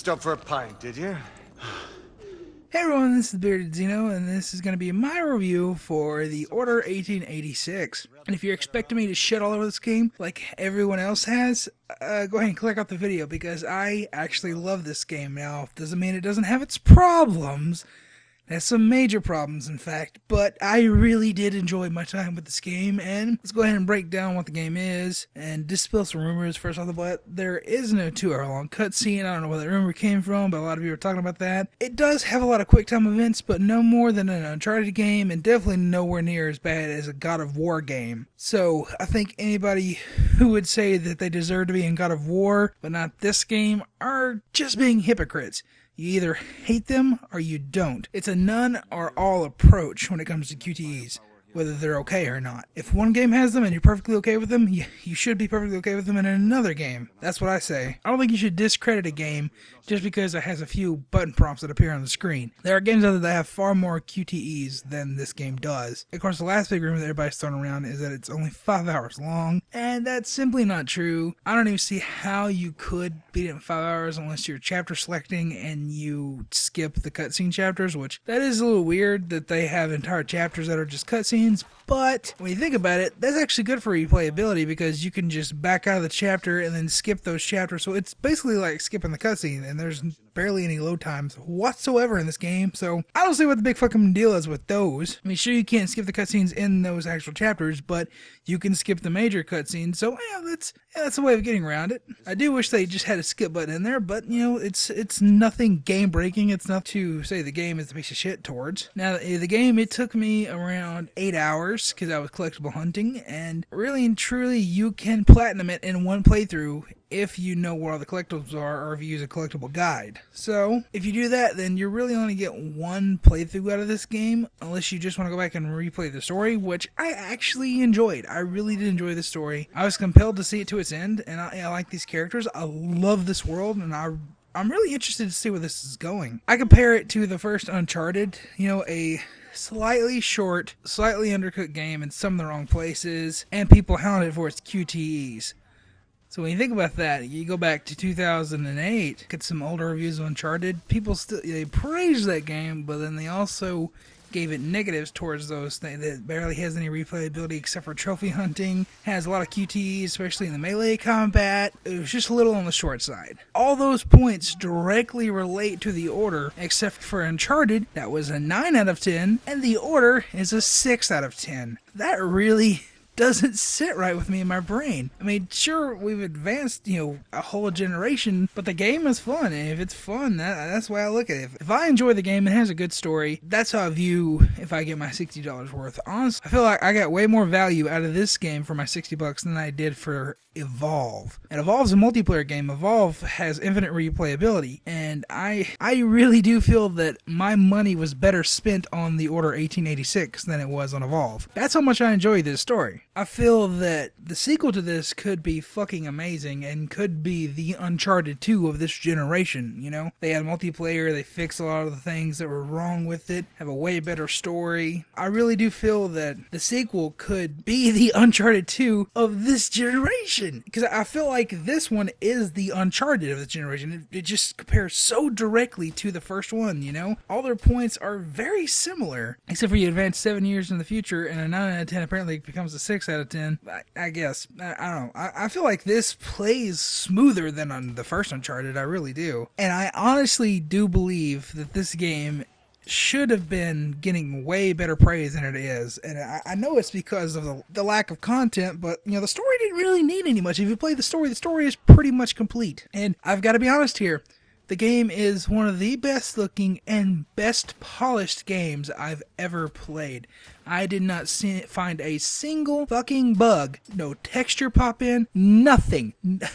stop for a pint, did you? Hey everyone, this is Bearded Xeno, and this is going to be my review for The Order 1886. And if you're expecting me to shit all over this game like everyone else has, go ahead and click off the video because I actually love this game. Now, doesn't mean it doesn't have its problems. It has some major problems, in fact, but I really did enjoy my time with this game, and let's go ahead and break down what the game is, and dispel some rumors first off the bat. There is no 2-hour-long cutscene. I don't know where that rumor came from, but a lot of you are talking about that. It does have a lot of quick-time events, but no more than an Uncharted game, and definitely nowhere near as bad as a God of War game. So, I think anybody who would say that they deserve to be in God of War, but not this game, are just being hypocrites. You either hate them or you don't. It's a none or all approach when it comes to QTEs, whether they're okay or not. If one game has them and you're perfectly okay with them, you should be perfectly okay with them in another game. That's what I say. I don't think you should discredit a game just because it has a few button prompts that appear on the screen. There are games out there that have far more QTEs than this game does. Of course, the last big rumor that everybody's throwing around is that it's only 5 hours long, and that's simply not true. I don't even see how you could beat it in 5 hours unless you're chapter selecting and you skip the cutscene chapters, which that is a little weird that they have entire chapters that are just cutscenes. But when you think about it, that's actually good for replayability because you can just back out of the chapter and then skip those chapters. So it's basically like skipping the cutscene, and there's barely any load times whatsoever in this game. So I don't see what the big fucking deal is with those. I mean, sure, you can't skip the cutscenes in those actual chapters, but you can skip the major cutscenes. So yeah, that's a way of getting around it. I do wish they just had a skip button in there, but you know, it's nothing game breaking. It's not to say the game is a piece of shit towards. Now, the game, it took me around 8 hours because I was collectible hunting, and really and truly, you can platinum it in one playthrough if you know where all the collectibles are or if you use a collectible guide. So, if you do that, then you're really only get one playthrough out of this game, unless you just want to go back and replay the story, which I actually enjoyed. I really did enjoy the story. I was compelled to see it to its end, and I like these characters. I love this world, and I'm really interested to see where this is going. I compare it to the first Uncharted, you know, a slightly short, slightly undercooked game in some of the wrong places, and people hounded for its QTEs. So when you think about that, you go back to 2008, get some older reviews of Uncharted, people still, they praise that game, but then they also gave it negatives towards those things. That barely has any replayability except for trophy hunting, has a lot of QTEs, especially in the melee combat. It was just a little on the short side. All those points directly relate to The Order, except for Uncharted, that was a 9 out of 10, and The Order is a 6 out of 10. That really doesn't sit right with me in my brain. I mean, sure, we've advanced, you know, a whole generation, but the game is fun, and if it's fun, that's the way I look at it. If I enjoy the game and it has a good story, that's how I view if I get my $60 worth. Honestly, I feel like I got way more value out of this game for my $60 than I did for Evolve. And Evolve's a multiplayer game. Evolve has infinite replayability, and I really do feel that my money was better spent on The Order 1886 than it was on Evolve. That's how much I enjoy this story. I feel that the sequel to this could be fucking amazing and could be the Uncharted 2 of this generation, you know? They had multiplayer, they fixed a lot of the things that were wrong with it, have a way better story. I really do feel that the sequel could be the Uncharted 2 of this generation, because I feel like this one is the Uncharted of this generation. It just compares so directly to the first one, you know? All their points are very similar, except for you advance 7 years in the future, and a 9 out of 10 apparently becomes a 6 out of 10. I guess. I don't know. I feel like this plays smoother than on the first Uncharted. I really do. And I honestly do believe that this game should have been getting way better praise than it is. And I know it's because of the lack of content, but, you know, the story didn't really need any much. If you play the story is pretty much complete. And I've got to be honest here. The game is one of the best looking and best polished games I've ever played. I did not find a single fucking bug, no texture pop in, nothing,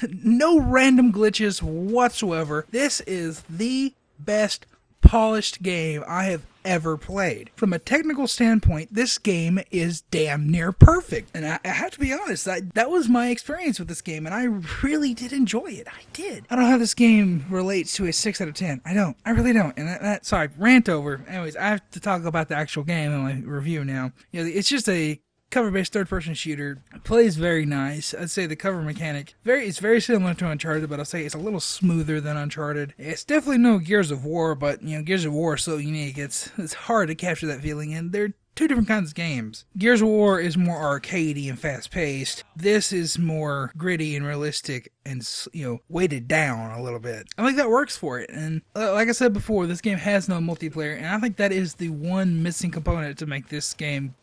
no random glitches whatsoever. This is the best polished game I have ever played. From a technical standpoint, this game is damn near perfect. And I have to be honest, that was my experience with this game, and I really did enjoy it. I did. I don't know how this game relates to a 6 out of 10. I don't. I really don't. And sorry, rant over. Anyways, I have to talk about the actual game in my review now. You know, it's just a cover-based third-person shooter. It plays very nice. I'd say the cover mechanic, it's very similar to Uncharted, but I'll say it's a little smoother than Uncharted. It's definitely no Gears of War, but Gears of War is so unique. It's hard to capture that feeling, and they're two different kinds of games. Gears of War is more arcadey and fast-paced. This is more gritty and realistic and, weighted down a little bit. I think that works for it. And like I said before, this game has no multiplayer, and I think that is the one missing component to make this game,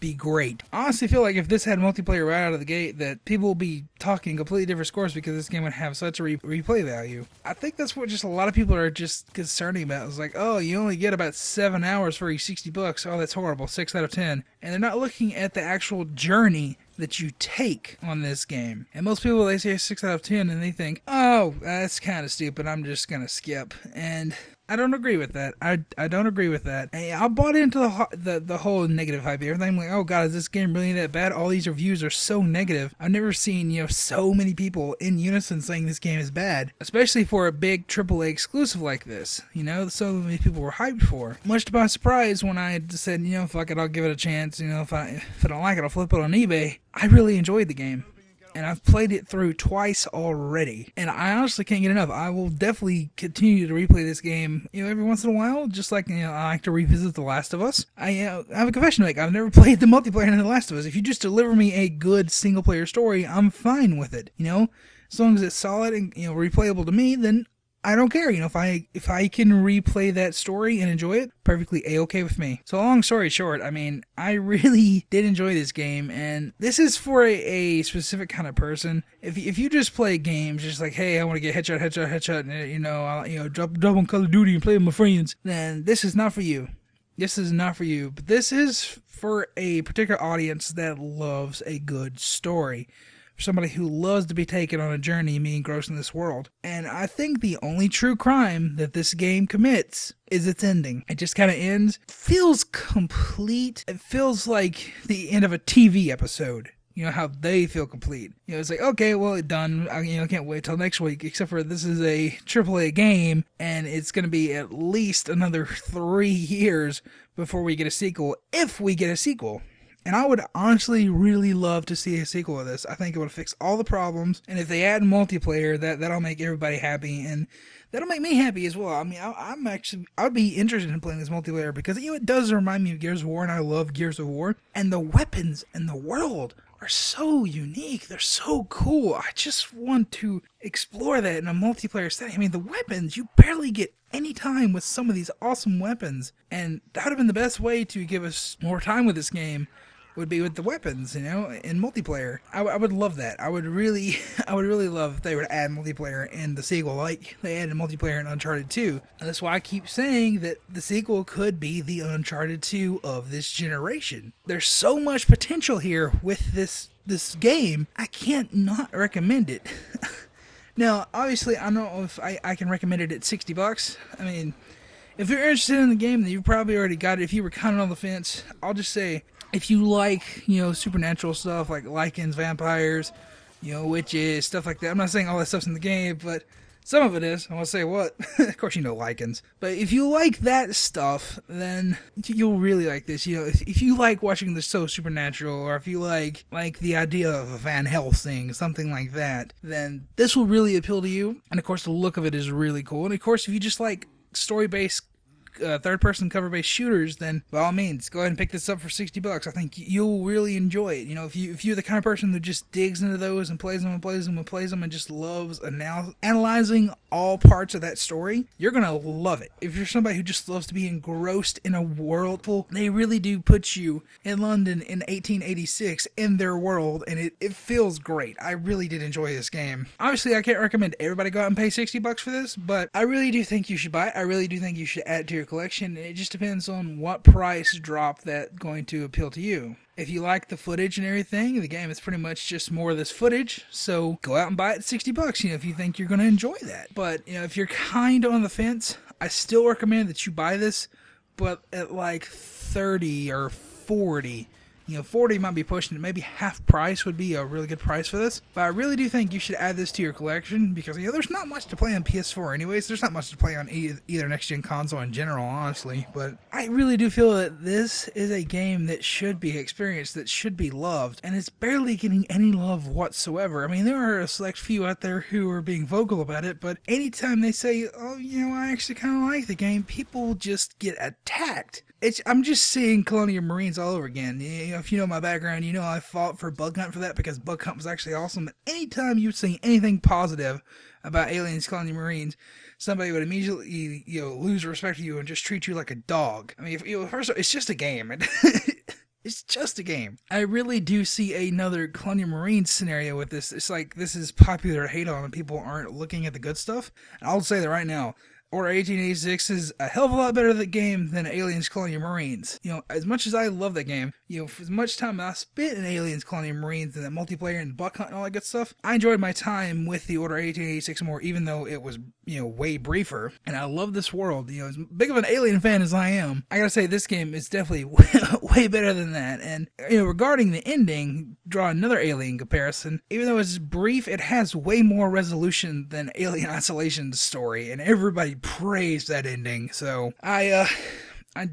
be great. I honestly feel like if this had multiplayer right out of the gate, that people will be talking completely different scores because this game would have such a replay value. I think that's what just a lot of people are just concerning about. It's like, oh, you only get about 7 hours for your $60. Oh, that's horrible. 6 out of 10. And they're not looking at the actual journey that you take on this game. And most people, they say 6 out of 10 and they think, oh, that's kind of stupid, I'm just gonna skip. And I don't agree with that. I don't agree with that. I bought into the whole negative hype. Everything like, oh god, is this game really that bad? All these reviews are so negative. I've never seen so many people in unison saying this game is bad, especially for a big AAA exclusive like this. So many people were hyped for. Much to my surprise, when I said, fuck it, I'll give it a chance. If I don't like it, I'll flip it on eBay. I really enjoyed the game. And I've played it through twice already. And I honestly can't get enough. I will definitely continue to replay this game, every once in a while, just like, I like to revisit The Last of Us. I have a confession to make. I've never played the multiplayer in The Last of Us. If you just deliver me a good single-player story, I'm fine with it, As long as it's solid and, replayable to me, then I don't care. If I can replay that story and enjoy it, perfectly A-okay with me. So long story short, I really did enjoy this game, and this is for a specific kind of person. If you just play games just like, hey, I want to get headshot, and I'll, drop on Call of Duty and play with my friends, then this is not for you. This is not for you. But this is for a particular audience that loves a good story. Somebody who loves to be taken on a journey and be engrossed in this world. And I think the only true crime that this game commits is its ending. It just kind of ends. Feels complete. It feels like the end of a TV episode. How they feel complete. It's like, okay, well, it's done. I can't wait till next week, except for this is a AAA game, and it's going to be at least another 3 years before we get a sequel, if we get a sequel. And I would honestly really love to see a sequel of this. I think it would fix all the problems. And if they add multiplayer, that'll make everybody happy. And that'll make me happy as well. I'd be interested in playing this multiplayer because, it does remind me of Gears of War, and I love Gears of War. And the weapons and the world are so unique. They're so cool. I just want to explore that in a multiplayer setting. The weapons, you barely get any time with some of these awesome weapons. And that would have been the best way to give us more time with this game. Would be with the weapons, in multiplayer. I would love that. I would really love if they would add multiplayer in the sequel, like they added multiplayer in Uncharted 2. And that's why I keep saying that the sequel could be the Uncharted 2 of this generation. There's so much potential here with this game. I can't not recommend it. Now, obviously, I don't know if I can recommend it at $60. If you're interested in the game, then you've probably already got it. If you were kind of on the fence, I'll just say, if you like, supernatural stuff like lycans, vampires, witches, stuff like that. I'm not saying all that stuff's in the game, but some of it is. I want to say what? Of course lycans. But if you like that stuff, then you'll really like this. If you like watching the show Supernatural, or if you like the idea of a Van Helsing, something like that, then this will really appeal to you. And of course, the look of it is really cool. And of course, if you just like story-based third-person cover-based shooters, then by all means, go ahead and pick this up for $60. I think you'll really enjoy it. If you're the kind of person who just digs into those and plays them and plays them and plays them and just loves analyzing all parts of that story, you're gonna love it. If you're somebody who just loves to be engrossed in a world, they really do put you in London in 1886 in their world, and it feels great. I really did enjoy this game. Obviously, I can't recommend everybody go out and pay $60 for this, but I really do think you should buy it. I really do think you should add it to your collection. It just depends on what price drop that's going to appeal to you. If you like the footage and everything, the game is pretty much just more of this footage, so go out and buy it at $60, if you think you're going to enjoy that. But, if you're kind of on the fence, I still recommend that you buy this, but at like 30 or 40, $40 might be pushing it. Maybe half price would be a really good price for this. But I really do think you should add this to your collection because there's not much to play on PS4 anyways. There's not much to play on either next-gen console in general, honestly. But I really do feel that this is a game that should be experienced, that should be loved, and it's barely getting any love whatsoever. I mean, there are a select few out there who are being vocal about it, but anytime they say, oh, I actually kind of like the game, people just get attacked. I'm just seeing Colonial Marines all over again. If you know my background, I fought for Bug Hunt for that because Bug Hunt was actually awesome. But anytime you see anything positive about Aliens Colonial Marines, somebody would immediately lose respect for you and just treat you like a dog. I mean, first of all, it's just a game. It's just a game. I really do see another Colonial Marines scenario with this. It's like this is popular to hate on and people aren't looking at the good stuff. And I'll say that right now. Order 1886 is a hell of a lot better game than Aliens Colonial Marines. As much as I love that game, for as much time as I spent in Aliens Colonial Marines and the multiplayer and Buck Hunt and all that good stuff, I enjoyed my time with the Order 1886 more, even though it was, way briefer. And I love this world. As big of an Alien fan as I am, I gotta say this game is definitely way better than that. And, regarding the ending, draw another Alien comparison. Even though it's brief, it has way more resolution than Alien Isolation's story, and everybody praised that ending. So I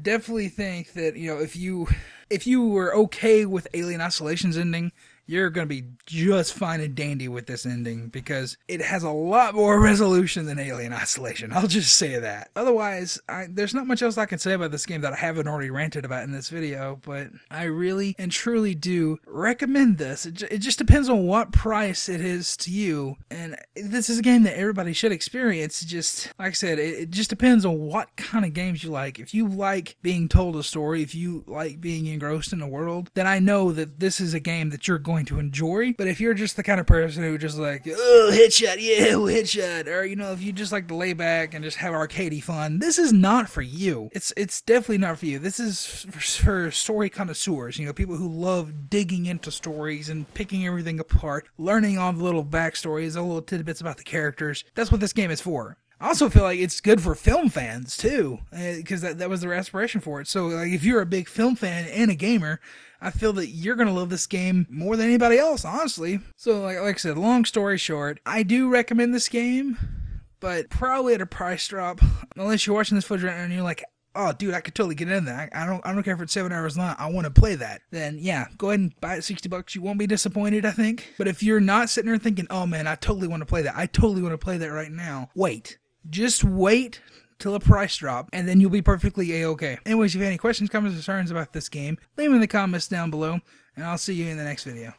definitely think that if you were okay with Alien Isolation's ending, you're going to be just fine and dandy with this ending because it has a lot more resolution than Alien Isolation. I'll just say that. Otherwise, there's not much else I can say about this game that I haven't already ranted about in this video, but I really and truly do recommend this. It just depends on what price it is to you, and this is a game that everybody should experience. Just, like I said, it just depends on what kind of games you like. If you like being told a story, if you like being engrossed in a world, then I know that this is a game that you're going to enjoy. But if you're just the kind of person who just like, oh, headshot, yeah, headshot, or if you just like to lay back and just have arcadey fun, this is not for you. It's definitely not for you. This is for story connoisseurs, people who love digging into stories and picking everything apart, learning all the little backstories, all the little tidbits about the characters. That's what this game is for. I also feel like it's good for film fans too, because that was their aspiration for it. So like, if you're a big film fan and a gamer, I feel that you're going to love this game more than anybody else, honestly. So like I said, long story short, I do recommend this game, but probably at a price drop, unless you're watching this footage right now and you're like, oh, dude, I could totally get in there. I don't care if it's 7 hours long. I want to play that. Then, yeah, go ahead and buy it $60. You won't be disappointed, I think. But if you're not sitting there thinking, oh, man, I totally want to play that. I totally want to play that right now. Wait. Just wait till a price drop, and then you'll be perfectly A-okay. Anyways, if you have any questions, comments, or concerns about this game, leave them in the comments down below, and I'll see you in the next video.